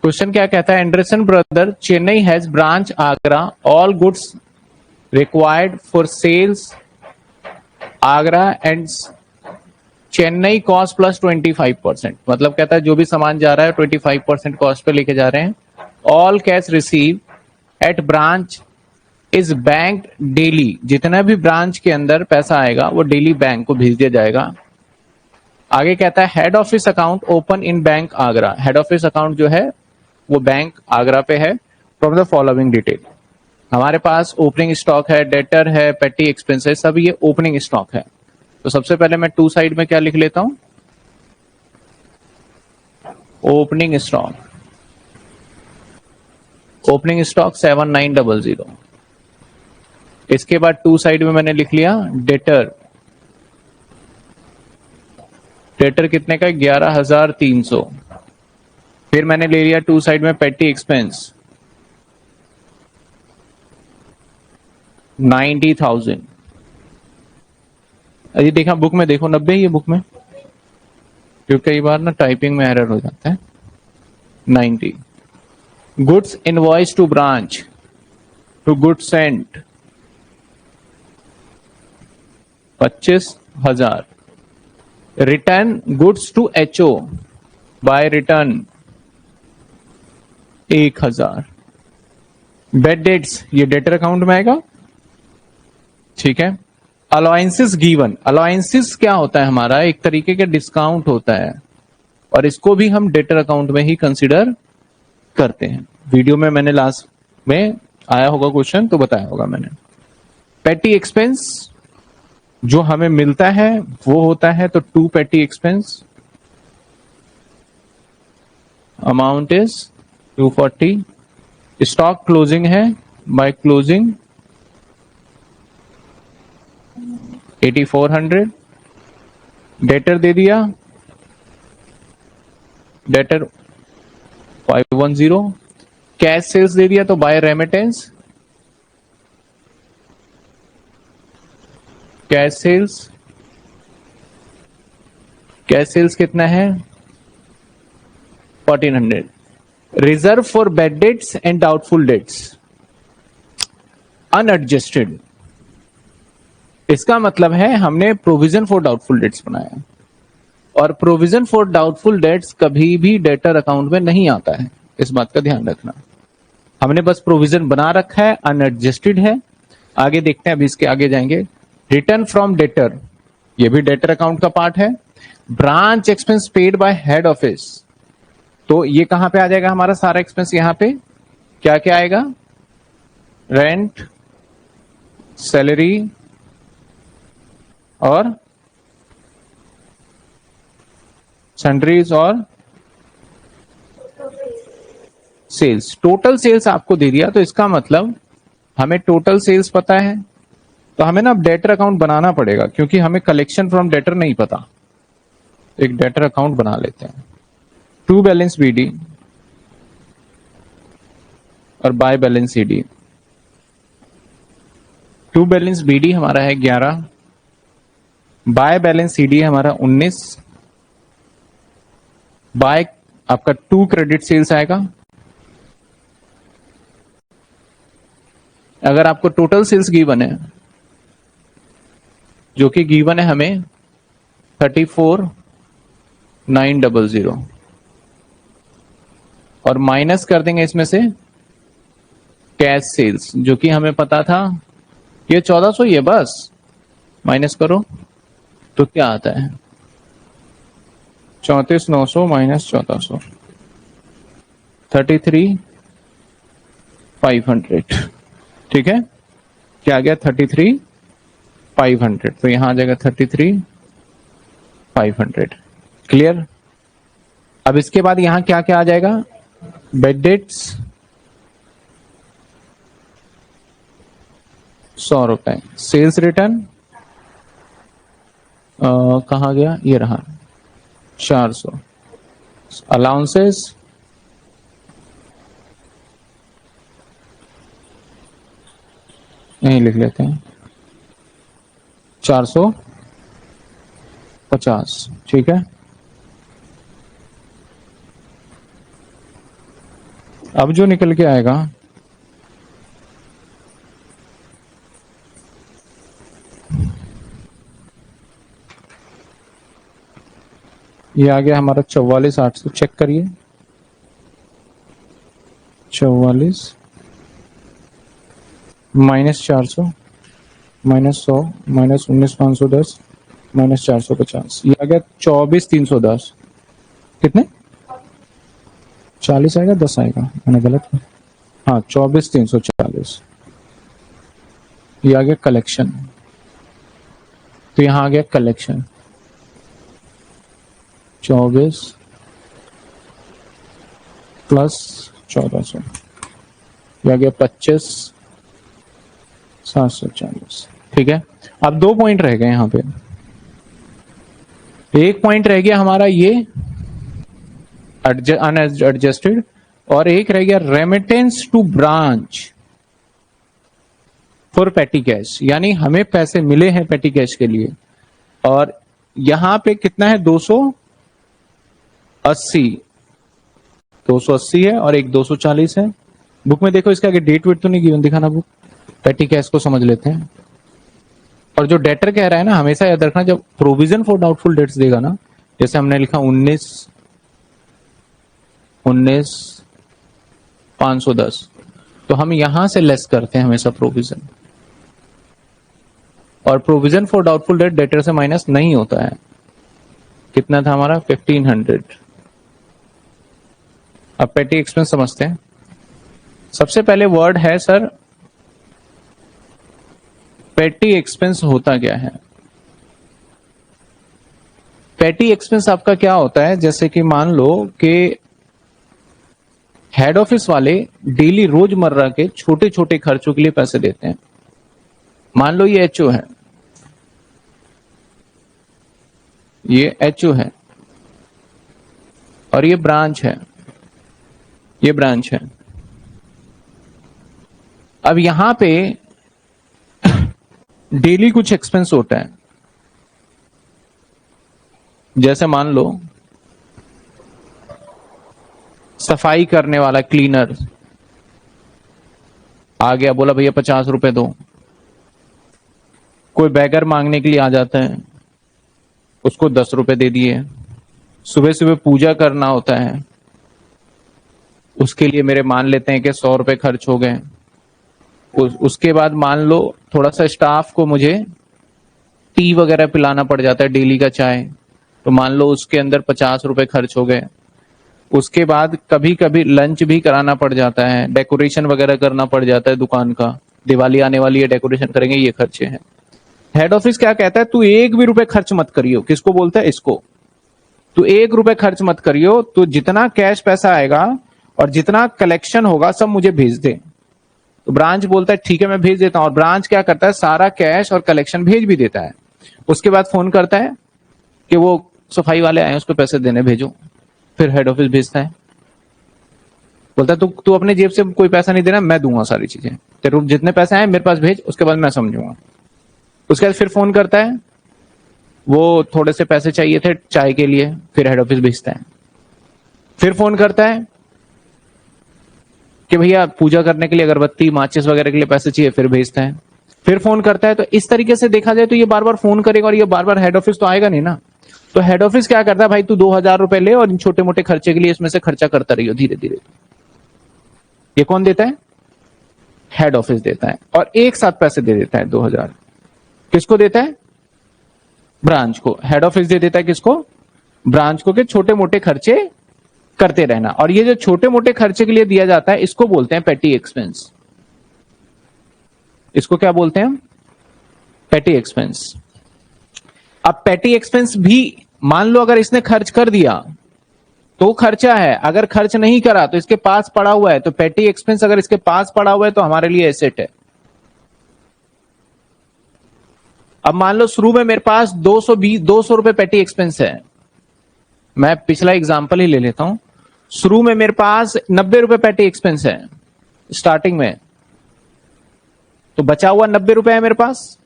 Question क्या कहता है, Anderson brother Chennai has branch Agra, all goods required for sales Agra and Chennai cost plus 25%। मतलब कहता है जो भी सामान जा रहा है 25% कॉस्ट पे लेके जा रहे हैं। All cash receive at branch is bank daily, जितना भी ब्रांच के अंदर पैसा आएगा वो डेली बैंक को भेज दिया जाएगा। आगे कहता है head office account open in bank Agra, head office account जो है वो बैंक आगरा पे है। फ्रॉम द फॉलोइंग डिटेल, हमारे पास ओपनिंग स्टॉक है, डेटर है, पेटी एक्सपेंसेस, सब ये ओपनिंग स्टॉक है। तो सबसे पहले मैं टू साइड में क्या लिख लेता हूं, ओपनिंग स्टॉक, ओपनिंग स्टॉक 7900। इसके बाद टू साइड में मैंने लिख लिया डेटर, डेटर कितने का 11300। फिर मैंने ले लिया टू साइड में पेटी एक्सपेंस 90,000। अभी देखा बुक में, देखो 90 ही है बुक में, क्योंकि कई बार ना टाइपिंग में एरर हो जाता है। 90 goods invoice to branch to goods sent 25,000। Return goods to HO by return 1,000। Bad debts ये डेटर अकाउंट में आएगा, ठीक है। अलाउंसेस गिवन, अलाउंसेस क्या होता है हमारा, एक तरीके का डिस्काउंट होता है और इसको भी हम डेटर अकाउंट में ही कंसीडर करते हैं। वीडियो में मैंने लास्ट में आया होगा क्वेश्चन तो बताया होगा मैंने। पेटी एक्सपेंस जो हमें मिलता है वो होता है तो to petty expense, amount is 240। Stock closing है बाय क्लोजिंग 8400। डेटर दे दिया, डेटर 510। कैश सेल्स दे दिया तो by remittance, cash sales, cash sales कितना है 1400। Reserve for bad debts and doubtful debts unadjusted, इसका मतलब है हमने प्रोविजन फॉर डाउटफुल डेट्स बनाया और प्रोविजन फॉर डाउटफुल डेट्स कभी भी डेटर अकाउंट में नहीं आता है, इस बात का ध्यान रखना। हमने बस प्रोविजन बना रखा है, अनएडजस्टेड है। आगे देखते हैं, अभी इसके आगे जाएंगे। रिटर्न फ्रॉम डेटर, ये भी डेटर अकाउंट का पार्ट है। Branch expense paid by head office, तो ये कहां पे आ जाएगा हमारा सारा एक्सपेंस, यहां पे क्या क्या आएगा, रेंट, सैलरी और सन्ड्रीज और सेल्स। टोटल सेल्स आपको दे दिया तो इसका मतलब हमें टोटल सेल्स पता है, तो हमें ना अब डेटर अकाउंट बनाना पड़ेगा क्योंकि हमें कलेक्शन फ्रॉम डेटर नहीं पता। एक डेटर अकाउंट बना लेते हैं। टू बैलेंस बीडी और by balance CD. To balance BD हमारा है 11, बाय बैलेंस सीडी हमारा 19। बाय आपका टू क्रेडिट सेल्स आएगा। अगर आपको टोटल सेल्स गिवन है, जो कि गिवन है हमें 34,900 और माइनस कर देंगे इसमें से कैश सेल्स, जो कि हमें पता था ये 1400 ही है, बस माइनस करो तो क्या आता है 34,900 माइनस 1400 33,500। ठीक है, क्या आ गया 33,500, तो यहां आ जाएगा 33,500। क्लियर। अब इसके बाद यहां क्या क्या आ जाएगा, बेड डेट्स 100 रुपए, सेल्स रिटर्न कहां गया, ये रहा 400, अलाउंसेस यहीं लिख लेते हैं 450। ठीक है, अब जो निकल के आएगा ये आ गया हमारा 44,800। चेक करिए, 44 माइनस 400 माइनस 100 माइनस 19,510 माइनस 450, ये आ गया 24,310। कितने? 40 आएगा, 10 आएगा, मैंने गलत किया। हाँ, 24,340। ये आ गया कलेक्शन। तो यहां आ गया कलेक्शन 24 प्लस 1400, ये आ गया 25,740। ठीक है, अब 2 पॉइंट रह गए यहां पे। एक पॉइंट रह गया हमारा ये अनएडजस्टेड, और एक रह गया remittance to branch for petty cash, यानी हमें पैसे मिले हैं पेटी कैश के लिए, और यहां पे कितना है? 280 है और एक 240 है। बुक में देखो, इसके आगे डेट वेट तो नहीं गिवन, दिखाना बुक। पेटी कैश को समझ लेते हैं। और जो डेटर कह रहा है ना, हमेशा याद रखना, जब प्रोविजन फॉर डाउटफुल डेट्स देगा ना, जैसे हमने लिखा 19,510, तो हम यहां से लेस करते हैं हमेशा प्रोविजन, और provision for doubtful debt debtor से माइनस नहीं होता है। कितना था हमारा? 1500। अब पेटी एक्सपेंस समझते हैं। सबसे पहले वर्ड है सर, पेटी एक्सपेंस होता क्या है? पेटी एक्सपेंस आपका क्या होता है? जैसे कि मान लो कि हेड ऑफिस वाले डेली रोजमर्रा के छोटे छोटे खर्चों के लिए पैसे देते हैं। मान लो ये एचओ है, ये एचओ है, और ये ब्रांच है, ये ब्रांच है। अब यहां पे डेली कुछ एक्सपेंस होता है, जैसे मान लो सफाई करने वाला क्लीनर आ गया, बोला भैया 50 रुपए दो। कोई बैगर मांगने के लिए आ जाता है, उसको 10 रुपए दे दिए। सुबह सुबह पूजा करना होता है, उसके लिए मेरे मान लेते हैं कि 100 रुपए खर्च हो गए। उसके बाद मान लो थोड़ा सा स्टाफ को मुझे टी वगैरह पिलाना पड़ जाता है, डेली का चाय, तो मान लो उसके अंदर 50 रुपए खर्च हो गए। उसके बाद कभी कभी लंच भी कराना पड़ जाता है, डेकोरेशन वगैरह करना पड़ जाता है दुकान का, दिवाली आने वाली है, डेकोरेशन करेंगे, ये खर्चे हैं। हेड ऑफिस क्या कहता है? तू 1 भी रुपए खर्च मत करियो। किसको बोलता है? इसको। तू 1 रुपए खर्च मत करियो, तो जितना कैश पैसा आएगा और जितना कलेक्शन होगा सब मुझे भेज दे। तो ब्रांच बोलता है ठीक है मैं भेज देता हूं, और ब्रांच क्या करता है? सारा कैश और कलेक्शन भेज भी देता है। उसके बाद फोन करता है कि वो सफाई वाले आए, उसको पैसे देने भेजो। फिर हेड ऑफिस भेजता है, बोलता है तू अपने जेब से कोई पैसा नहीं देना, मैं दूंगा सारी चीजें, तेरे जितने पैसे आए मेरे पास भेज, उसके बाद मैं समझूंगा। उसके बाद फिर फोन करता है, वो थोड़े से पैसे चाहिए थे चाय के लिए, फिर हेड ऑफिस भेजता है। फिर फोन करता है कि भैया पूजा करने के लिए अगरबत्ती माचिस वगैरह के लिए पैसे चाहिए, फिर भेजता है। फिर फोन करता है। तो इस तरीके से देखा जाए तो ये बार बार फोन करेगा, और ये बार बार हेड ऑफिस तो आएगा नहीं ना। तो हेड ऑफिस क्या करता है? भाई तू 2,000 रुपए ले और इन छोटे मोटे खर्चे के लिए इसमें से खर्चा करता रहियो धीरे धीरे। ये कौन देता है? हेड ऑफिस देता है, और एक साथ पैसे दे देता है 2,000। किसको देता है? ब्रांच को। हेड ऑफिस दे देता है किसको? ब्रांच को, के छोटे मोटे खर्चे करते रहना। और ये जो छोटे मोटे खर्चे के लिए दिया जाता है, इसको बोलते हैं पेटी एक्सपेंस। इसको क्या बोलते हैं? पेटी एक्सपेंस। अब पेटी एक्सपेंस भी मान लो अगर इसने खर्च कर दिया तो खर्चा है, अगर खर्च नहीं करा तो इसके पास पड़ा हुआ है, तो पेटी एक्सपेंस अगर इसके पास पड़ा हुआ है तो हमारे लिए एसेट है। अब मान लो शुरू में मेरे पास 200 रुपए पेटी एक्सपेंस है। मैं पिछला एग्जांपल ही ले लेता हूं। शुरू में मेरे पास 90 रुपए पेटी एक्सपेंस है स्टार्टिंग में, तो बचा हुआ 90 रुपए है मेरे पास।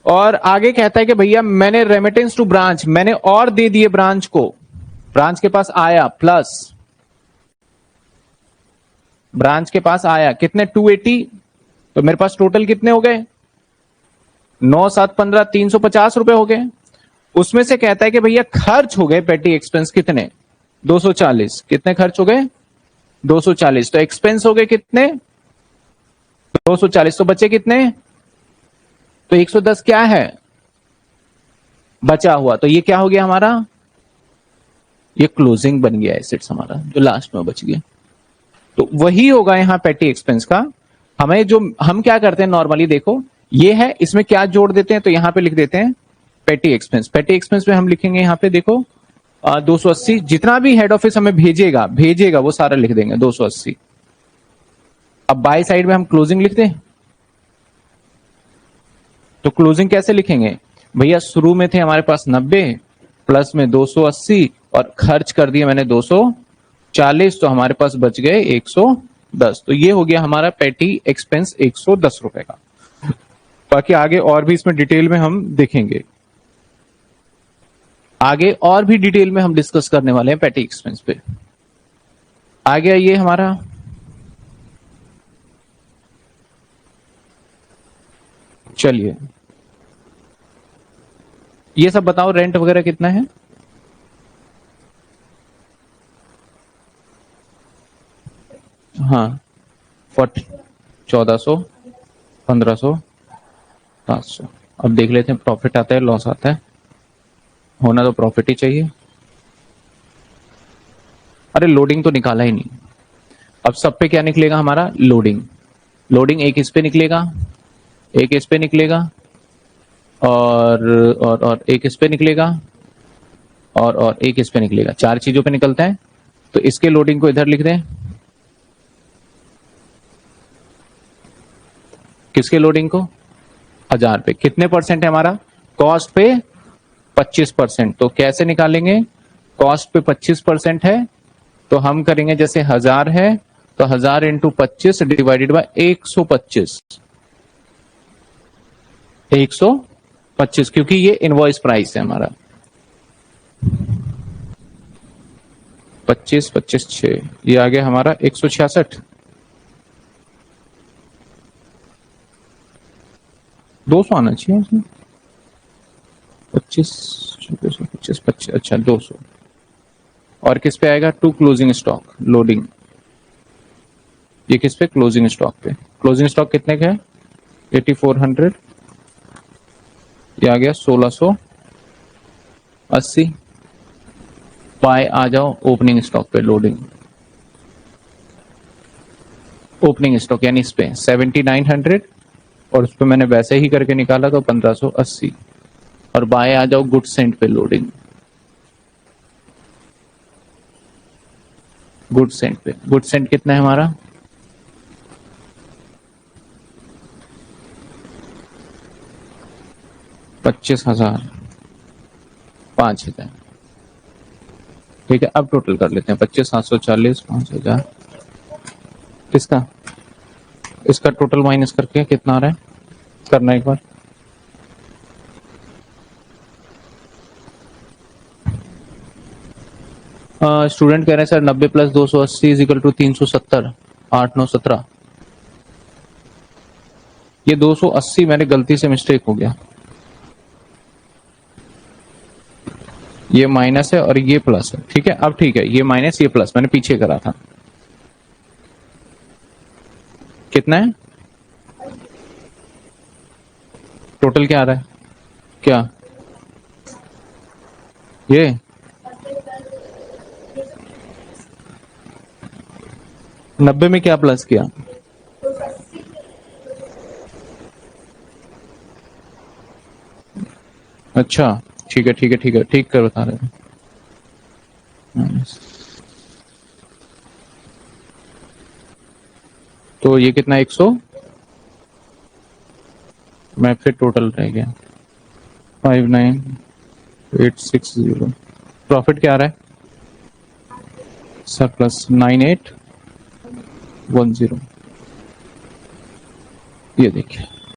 और आगे कहता है कि भैया मैंने रेमिटेंस टू ब्रांच, मैंने और दे दिए ब्रांच को, ब्रांच के पास आया प्लस ब्रांच के पास आया कितने 280, तो मेरे पास टोटल कितने हो गए 9 7 15 350 रुपए हो गए। उसमें से कहता है कि भैया खर्च हो गए पेटी एक्सपेंस कितने 240, कितने खर्च हो गए 240, तो एक्सपेंस हो गए कितने 240, तो बचे कितने, तो 110 क्या है बचा हुआ, तो ये क्या हो गया हमारा, ये क्लोजिंग बन गया एसेट्स हमारा जो लास्ट में बच गया। तो वही होगा यहां पेटी एक्सपेंस का। हमें जो हम क्या करते हैं नॉर्मली देखो ये है, इसमें क्या जोड़ देते हैं, तो यहां पे लिख देते हैं पेटी एक्सपेंस। पेटी एक्सपेंस में हम लिखेंगे यहां पे देखो 280, जितना भी हेड ऑफिस हमें भेजेगा वो सारा लिख देंगे 280। अब बाय साइड में हम क्लोजिंग लिख दें, तो क्लोजिंग कैसे लिखेंगे भैया, शुरू में थे हमारे पास 90 प्लस में 280 और खर्च कर दिया मैंने 240, तो हमारे पास बच गए 110। तो ये हो गया हमारा पेटी एक्सपेंस 110 रुपए का। बाकी आगे और भी इसमें डिटेल में हम देखेंगे, आगे और भी डिटेल में हम डिस्कस करने वाले हैं पेटी एक्सपेंस पे। आ गया ये हमारा चलिए ये सब बताओ रेंट वगैरह कितना है, हाँ 1400 1500 700। अब देख लेते हैं प्रॉफिट आता है लॉस आता है, होना तो प्रॉफिट ही चाहिए। अरे लोडिंग तो निकाला ही नहीं, अब सब पे क्या निकलेगा हमारा लोडिंग, लोडिंग एक इस पे निकलेगा, एक इस पे निकलेगा और एक इस पे निकलेगा और एक इस पे निकलेगा, 4 चीजों पे निकलता है। तो इसके लोडिंग को इधर लिख दें, किसके लोडिंग को 1000 पे, कितने परसेंट है हमारा कॉस्ट पे 25%, तो कैसे निकालेंगे, कॉस्ट पे 25% है तो हम करेंगे जैसे 1000 है तो 1000 इंटू 25 डिवाइडेड बाय 125, 125 क्योंकि ये इनवॉइस प्राइस है हमारा 25 25 6, ये आ गया हमारा 166, 200 आना चाहिए उसमें 25 25 25, अच्छा 200। और किस पे आएगा टू क्लोजिंग स्टॉक लोडिंग, ये किस पे क्लोजिंग स्टॉक पे, क्लोजिंग स्टॉक कितने का है 8400, ये आ गया 1680 बाय आ जाओ ओपनिंग स्टॉक पे लोडिंग, ओपनिंग स्टॉक यानी इस पे 7900 और उस पे मैंने वैसे ही करके निकाला तो 1580 और बाय आ जाओ गुड सेंट पे लोडिंग, गुड सेंट पे, गुड सेंट कितना है हमारा 25,000 5,000, ठीक है। अब टोटल कर लेते हैं 25,740 5,000, किसका इसका टोटल माइनस करके कितना आ रहा है, करना एक बार स्टूडेंट कह रहे हैं sir 90 plus 280 is equal to 370, 8 9 17, ये 280 मैंने गलती से मिस्टेक हो गया, ये माइनस है और ये प्लस है, ठीक है। अब ठीक है, ये माइनस ये प्लस मैंने पीछे करा था, कितना है टोटल क्या आ रहा है, क्या ये 90 में क्या प्लस किया, अच्छा ठीक है ठीक है ठीक है, ठीक कर बता रहे हैं। तो ये कितना 100, मैं फिर टोटल रह गया 59860, प्रॉफिट क्या आ रहा है सरप्लस 9810, ये देखिए